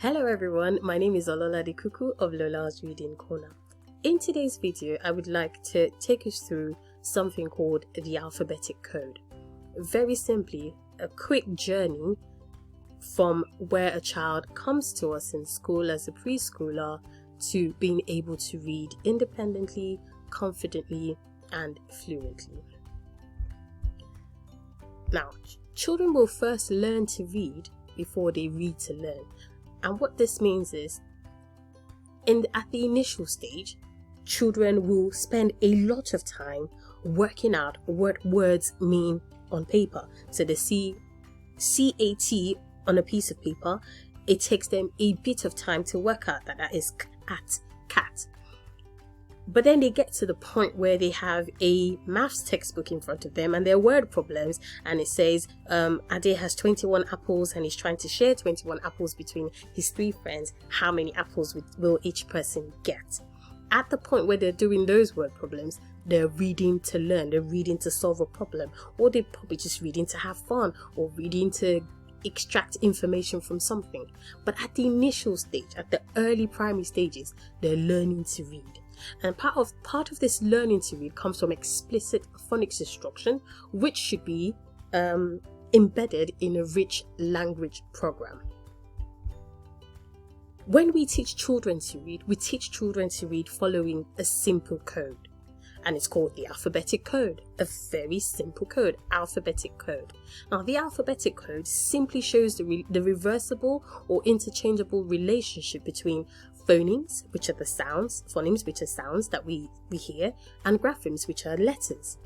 Hello everyone, my name is Olola Kuku of Lola's Reading Corner. In today's video, I would like to take us through something called the Alphabetic Code. Very simply, a quick journey from where a child comes to us in school as a preschooler to being able to read independently, confidently, and fluently. Now, children will first learn to read before they read to learn. And what this means is, at the initial stage, children will spend a lot of time working out what words mean on paper. So the CAT on a piece of paper, it takes them a bit of time to work out that is cat. But then they get to the point where they have a maths textbook in front of them and their word problems, and it says Ade has 21 apples and he's trying to share 21 apples between his 3 friends. How many apples will each person get? At the point where they're doing those word problems, they're reading to learn, they're reading to solve a problem, or they're probably just reading to have fun, or reading to extract information from something. But at the initial stage, at the early primary stages, they're learning to read. And part of this learning to read comes from explicit phonics instruction, which should be embedded in a rich language program. When we teach children to read, we teach children to read following a simple code. And it's called the Alphabetic Code, a very simple code, Alphabetic Code. Now, the Alphabetic Code simply shows the reversible or interchangeable relationship between phonemes, which are the sounds, phonemes, which are sounds that we hear, and graphemes, which are letters.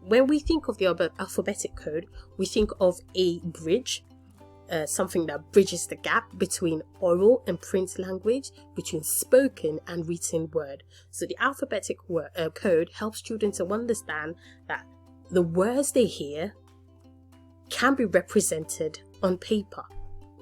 When we think of the Alphabetic Code, we think of a bridge, something that bridges the gap between oral and print language, between spoken and written word. So the Alphabetic Code helps children to understand that the words they hear can be represented on paper.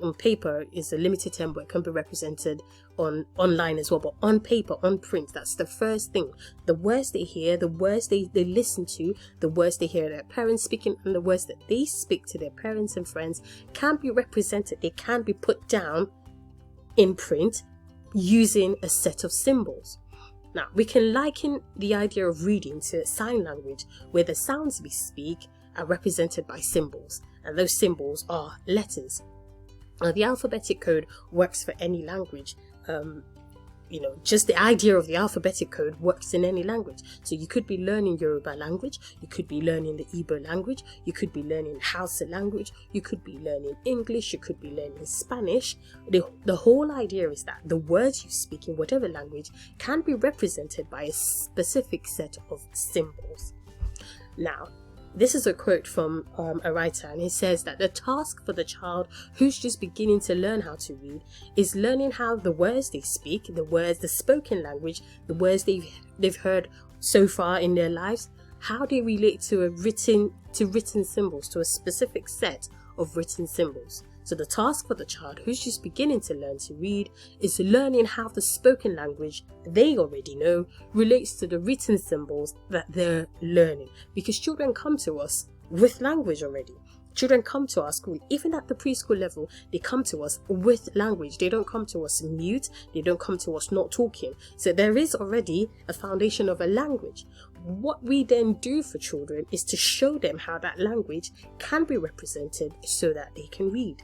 On paper is a limited term, but it can be represented online as well. But on paper, on print, that's the first thing. The words they hear, the words they listen to, the words they hear their parents speaking, and the words that they speak to their parents and friends can be represented. They can be put down in print using a set of symbols. Now, we can liken the idea of reading to sign language, where the sounds we speak are represented by symbols, and those symbols are letters. Now, the Alphabetic Code works for any language. Just the idea of the Alphabetic Code works in any language. So you could be learning Yoruba language, you could be learning the Igbo language, you could be learning Hausa language, you could be learning English, you could be learning Spanish. The whole idea is that the words you speak in whatever language can be represented by a specific set of symbols. Now, this is a quote from a writer, and he says that the task for the child who's just beginning to learn how to read is learning how the words they speak, the spoken language, the words they've heard so far in their lives, how they relate to written symbols, to a specific set of written symbols. So the task for the child who's just beginning to learn to read is learning how the spoken language they already know relates to the written symbols that they're learning. Because children come to us with language already. Children come to our school, even at the preschool level, they come to us with language. They don't come to us mute, they don't come to us not talking. So there is already a foundation of a language. What we then do for children is to show them how that language can be represented so that they can read.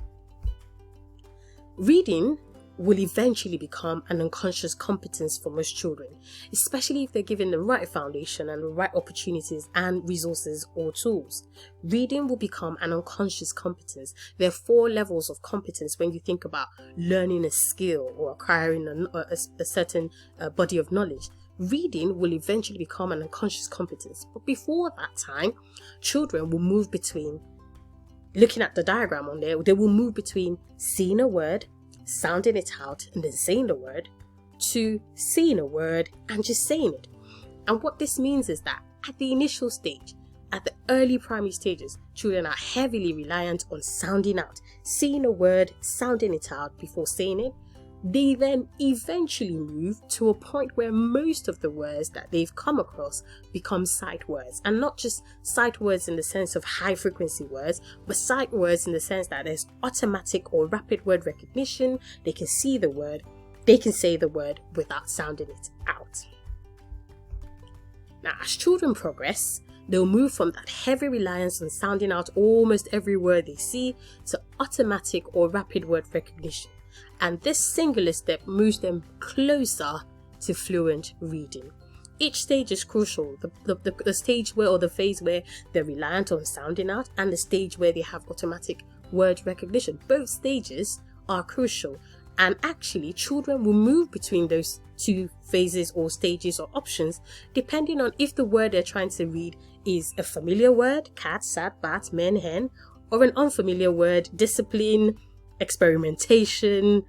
Reading will eventually become an unconscious competence for most children, especially if they're given the right foundation and the right opportunities and resources or tools. Reading will become an unconscious competence. There are 4 levels of competence when you think about learning a skill or acquiring a certain body of knowledge. Reading will eventually become an unconscious competence. But before that time, children will move between, looking at the diagram on there, they will move between seeing a word, sounding it out, and then saying the word, to seeing a word and just saying it. And what this means is that at the initial stage, at the early primary stages, children are heavily reliant on sounding out, seeing a word, sounding it out before saying it. they then eventually move to a point where most of the words that they've come across become sight words. And not just sight words in the sense of high frequency words, but sight words in the sense that there's automatic or rapid word recognition. They can see the word, they can say the word without sounding it out. Now, as children progress, they'll move from that heavy reliance on sounding out almost every word they see to automatic or rapid word recognition. And this singular step moves them closer to fluent reading. Each stage is crucial. The stage where, or the phase where they're reliant on sounding out, and the stage where they have automatic word recognition. Both stages are crucial. And actually, children will move between those two phases or stages or options depending on if the word they're trying to read is a familiar word, cat, sat, bat, man, hen, or an unfamiliar word, discipline, experimentation,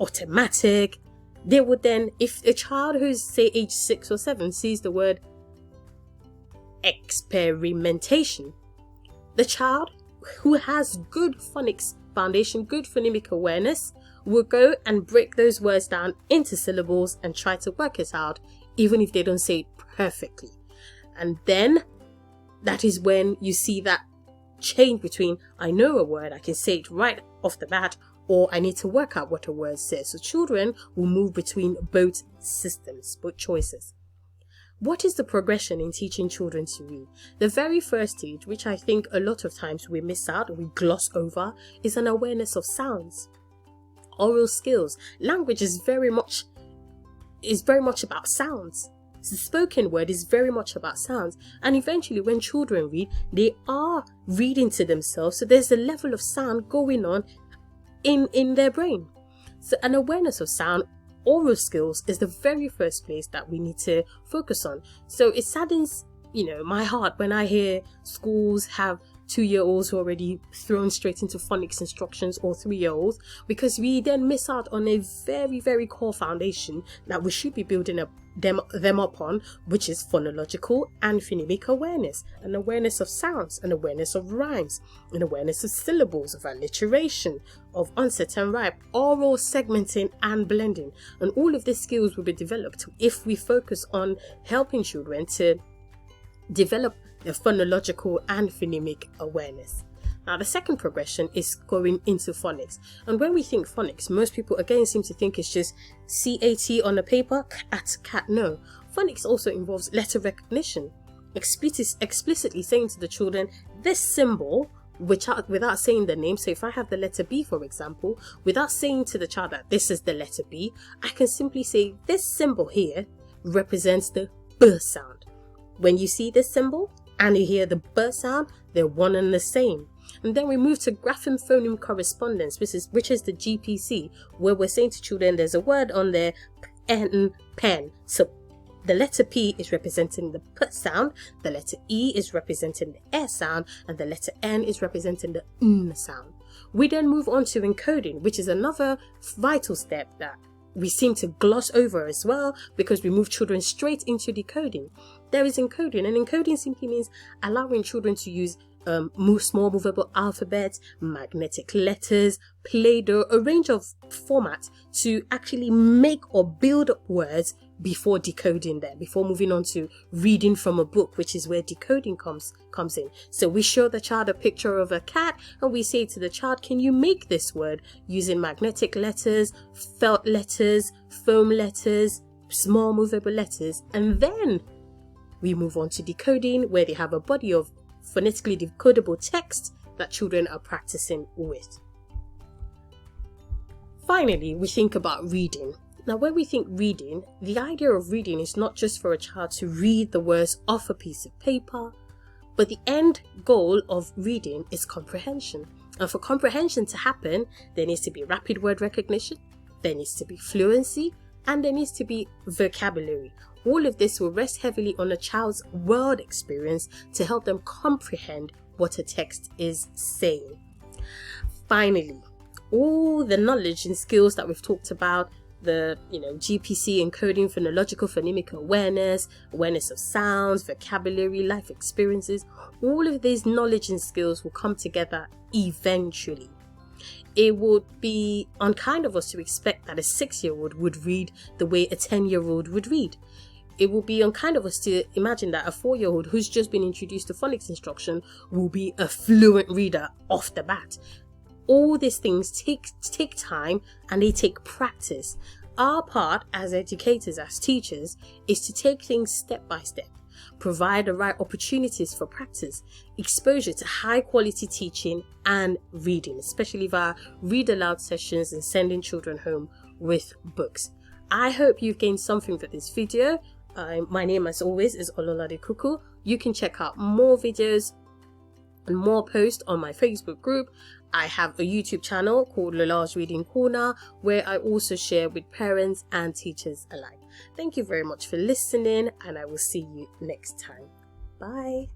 automatic. They would then, if a child who's say age 6 or 7 sees the word experimentation, the child who has good phonics foundation, good phonemic awareness, will go and break those words down into syllables and try to work it out, even if they don't say it perfectly. And then that is when you see that change between I know a word, I can say it right off the bat, or I need to work out what a word says. So children will move between both systems, both choices. What is the progression in teaching children to read? The very first stage, which I think a lot of times we miss out or we gloss over, is an awareness of sounds. Oral skills. Language is very much about sounds. The spoken word is very much about sounds. And eventually when children read, they are reading to themselves. So there's a level of sound going on in their brain. So an awareness of sound, oral skills, is the very first place that we need to focus on. So it saddens, my heart when I hear schools have 2-year-olds who are already thrown straight into phonics instructions, or 3-year-olds, because we then miss out on a very, very core foundation that we should be building them upon, which is phonological and phonemic awareness, an awareness of sounds, an awareness of rhymes, an awareness of syllables, of alliteration, of onset and rhyme, oral segmenting and blending. And all of these skills will be developed if we focus on helping children to develop the phonological and phonemic awareness. Now, the second progression is going into phonics. And when we think phonics, most people again seem to think it's just CAT on a paper, cat. No. Phonics also involves letter recognition, explicitly saying to the children, this symbol, without saying the name. So if I have the letter B, for example, without saying to the child that this is the letter B, I can simply say this symbol here represents the B sound. When you see this symbol and you hear the B sound, they're one and the same. And then we move to grapheme-phoneme correspondence, which is the GPC, where we're saying to children there's a word on there, pen. So the letter P is representing the P sound, the letter E is representing the E sound, and the letter N is representing the N sound. We then move on to encoding, which is another vital step that we seem to gloss over as well, because we move children straight into decoding. There is encoding, and encoding simply means allowing children to use small movable alphabets, magnetic letters, Play-Doh, a range of formats to actually make or build up words before decoding them, before moving on to reading from a book, which is where decoding comes in. So we show the child a picture of a cat and we say to the child, can you make this word using magnetic letters, felt letters, foam letters, small movable letters? And then we move on to decoding, where they have a body of phonetically decodable text that children are practicing with. Finally, we think about reading. Now, when we think reading, the idea of reading is not just for a child to read the words off a piece of paper, but the end goal of reading is comprehension. And for comprehension to happen, there needs to be rapid word recognition, there needs to be fluency, and there needs to be vocabulary. All of this will rest heavily on a child's world experience to help them comprehend what a text is saying. Finally, all the knowledge and skills that we've talked about, the GPC, encoding, phonological, phonemic awareness, awareness of sounds, vocabulary, life experiences, all of these knowledge and skills will come together eventually. it would be unkind of us to expect that a 6-year-old would read the way a 10-year-old would read. It would be unkind of us to imagine that a 4-year-old who's just been introduced to phonics instruction will be a fluent reader off the bat. All these things take time, and they take practice. Our part as educators, as teachers, is to take things step by step, provide the right opportunities for practice, exposure to high quality teaching and reading, especially via read aloud sessions and sending children home with books. I hope you've gained something from this video. My name, as always, is Ololade Kuku. You can check out more videos and more posts on my Facebook group. I have a YouTube channel called Lola's Reading Corner, where I also share with parents and teachers alike. Thank you very much for listening, and I will see you next time. Bye.